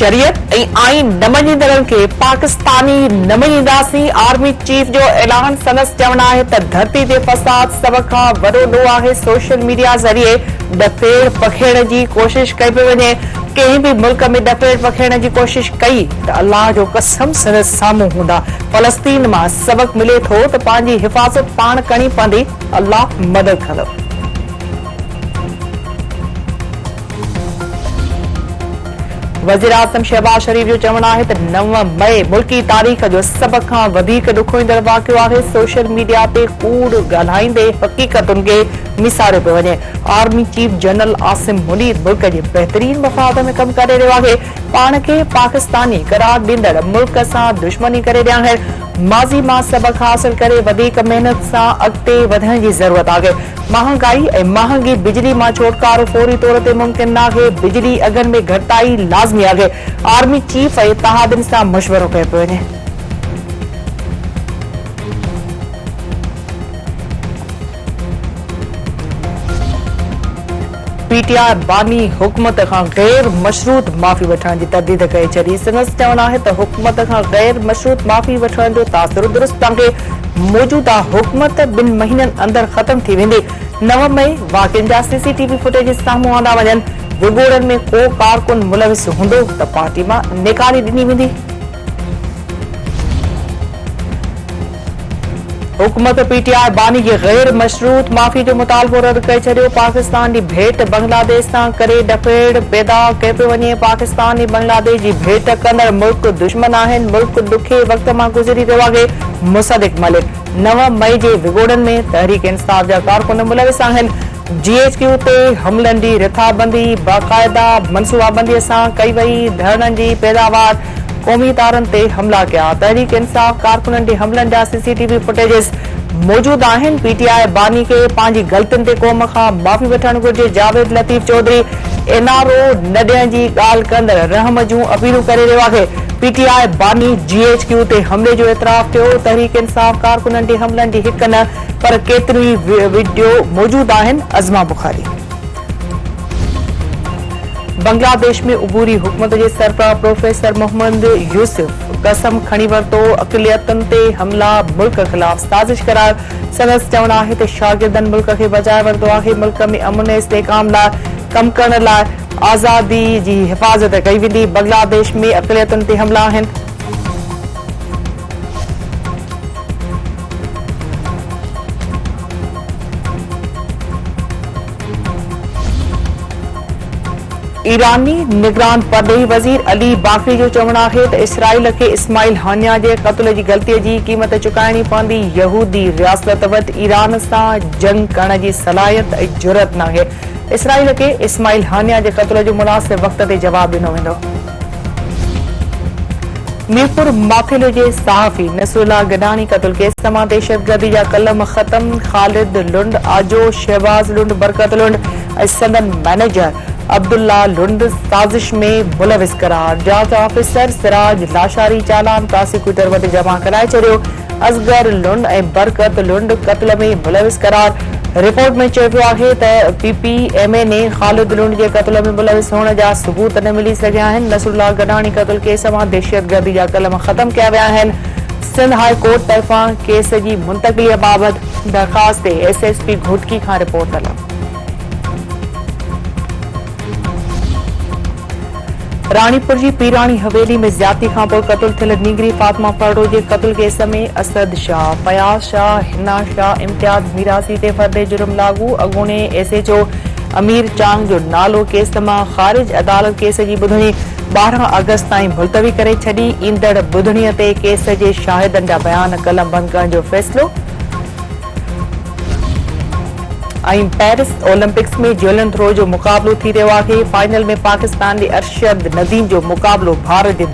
शरीयत ऐं आइन न मञींदड़नि खे पाकिस्तानी न मञींदासीं। आर्मी चीफ जो ऐलान। संदसि चवणु आहे त धरती ते फसाद सभ खां वॾो ॾोह आहे। सोशल मीडिया ज़रिए ॾफेड़ पखेड़ जी कोशिश कई पई वञे। कंहिं बि मुल्क में ॾफेड़ पखेड़ जी कोशिश कई त अल्लाह जो कसम संदसि साम्हूं हूंदा। फ़लस्तीन मां सबक़ मिले थो त पंहिंजी हिफ़ाज़त पाण करणी पवंदी। अल्लाह मदद कंदो। वज़ीर आज़म शहबाज शरीफ जो चवणु आहे त 9 मई मुल्की तारीख़ जो सभ खां वधीक ॾुखोईंदड़ वाक़ियो आहे। सोशल मीडिया ते कूड़ ॻाल्हाईंदे हक़ीक़तुनि खे मिसारियो पियो वञे। Army chief general Asim Munir मुल्क जे बहितरीन मफ़ाद में कमु करे रहियो आहे। पाण खे पाकिस्तानी करार ॾींदड़ मुल्क सां दुश्मनी करे ॼाणण, माज़ी मां सबक़ हासिल करे वधीक मेहनत सां अॻिते वधण जी ज़रूरत आहे। महांगाई ऐं महांगी बिजली मां छुटकारो फौरी तौर ते मुमकिन नाहे। बिजली अघनि में घटाई लाज़मी आहे। आर्मी चीफ ऐं इत्तेहादनि सां मशवरो कयो पियो वञे। पीटीआई बानी हुकूमत खां गैर मशरूत माफ़ी वठण जी तरदीद करे छॾी। संदसि चवणु आहे त हुकूमत खां गैर मशरूत माफ़ी वठण जो तासिर दुरुस्त आहे। मौजूदा हुकूमत 2 महीननि अंदरि ख़त्म थी वेंदी। 9 मई वाक़िअनि जा सीसीटीवी फुटेज साम्हूं आंदा वञनि। विगोड़नि में को कारकुन मुलविस हूंदो त पार्टी मां निकाली ॾिनी वेंदी। हुकूमत पीटीआई बानी जी गैर मशरूत माफ़ी जो मुतालबो रद्द करे छॾियो। पाकिस्तान जी भेट बांग्लादेश सां करे ॾफेड़ पैदा कयो पियो वञे। पाकिस्तान ऐं बांग्लादेश जी भेट कंदड़ मुल्क दुश्मन आहिनि। मुल्क ॾुखे वक़्त मां गुज़री रहियो आहे। मुसदिक मलिक 9 मई जे विगोड़नि में तहरीक इंसाफ़ जा कारकुन मुलविस आहिनि। GHQ ते हमलनि जी रिथाबंदी बाक़ायदा मनसूबाबंदीअ सां कई वई। धरणनि जी पैदावार, क़ौमी तारनि ते हमला कया। तहरीक इंसाफ़ कारकुननि जे हमलनि जा सीसीटीवी फुटेजिस मौजूद आहिनि। पीटीआई बानी खे पंहिंजी ग़लतियुनि ते क़ौम खां माफ़ी वठणु घुर्जे। जावेद लतीफ़ चौधरी NRO न ॾियण जी ॻाल्हि कंदड़ रहम जूं अपीलूं करे रहियो आहे। पीटीआई बानी GHQ ते हमले जो एतिराफ़ कयो। तहरीक इंसाफ़ कारकुननि जे हमलनि जी हिक न पर केतिरी वीडियो मौजूद आहिनि। अज़मा बुखारी बांग्लादेश में उबूरी हुकूमत जे सरबराह प्रोफेसर मोहम्मद यूसुफ कसम खणी वरितो। अक़लियतुनि ते हमला मुल्क ख़िलाफ़ साज़िश करार। संदसि चवणु आहे त शागिर्दनि मुल्क खे बचाए वरितो आहे। मुल्क में अमन ऐं इस्तेहकाम लाइ कमु करण लाइ आज़ादी जी हिफ़ाज़त कई वेंदी। बांग्लादेश में अक़लियतुनि ते हमला आहिनि। ईरानी निगरान परॾेही वज़ीर अली बाकरी जो चवणु आहे त इसराइल खे इस्माइल हानिया जे क़त्ल जी ग़लतीअ जी क़ीमत चुकाइणी पवंदी। यहूदी रियासत वटि ईरान सां जंग करण जी सलाहियत ऐं जुरत नाहे। इसराइल खे इस्माइल हानिया जे क़त्ल जो मुनासिब वक़्त ते जवाब ॾिनो वेंदो। मीरपुर माथिल जे सहाफ़ी नसरुल्लाह गडानी क़त्ल केस मां दहशतगर्दी जा कलम ख़त्म। ख़ालिद लुंड, आजो शहबाज लुंड, बरकत लुंड ऐं संदन मैनेजर अब्दुल्ला लुंड साज़िश में मुलविस करार। जांच ऑफिसर सिराज लाशारी चालान प्रोसिक्यूटर वटि जमा कराए छॾियो। असगर लुंड ऐं बरकत लुंड क़त्ल में मुलविस करार। रिपोर्ट में चयो पियो आहे त PPMA ने ख़ालिद लुंड जे क़त्ल में मुलविस हुअण जा सबूत न मिली सघिया आहिनि। नसरुल्लाह गडानी क़त्ल केस मां दहशतगर्दी जा कलम ख़त्म कया विया आहिनि। सिंध हाई कोर्ट तरफ़ां केस जी मुंतक़लीअ बाबति दरख़्वास्त ते SSP घोटकी खां रिपोर्ट तलब। रानीपुर जी पीरानी हवेली में ज़्यादती खां पोइ क़त्ल थियल नीगरी फातिमा फर्डो जे क़त्ल केस में असद शाह, फयाज़ शाह, हिना शाह, इम्तियाज़ मीरासी ते फ़र्दे जुर्म लागू। अॻूणे SHO अमीर चांग जो नालो केस मां ख़ारिज। अदालत केस जी ॿुधणी 12 अगस्त ताईं मुलतवी करे छॾी। ईंदड़ ॿुधणीअ ते केस जे शाहिदनि जा बयान कलम बंदि करण जो फ़ैसिलो। ऐं पेरिस ओलंपिक्स में जेवलिन थ्रो जो मुक़ाबिलो थी रहियो आहे। फाइनल में पाकिस्तान जे अरशद नदीम जो मुक़ाबिलो भारत जे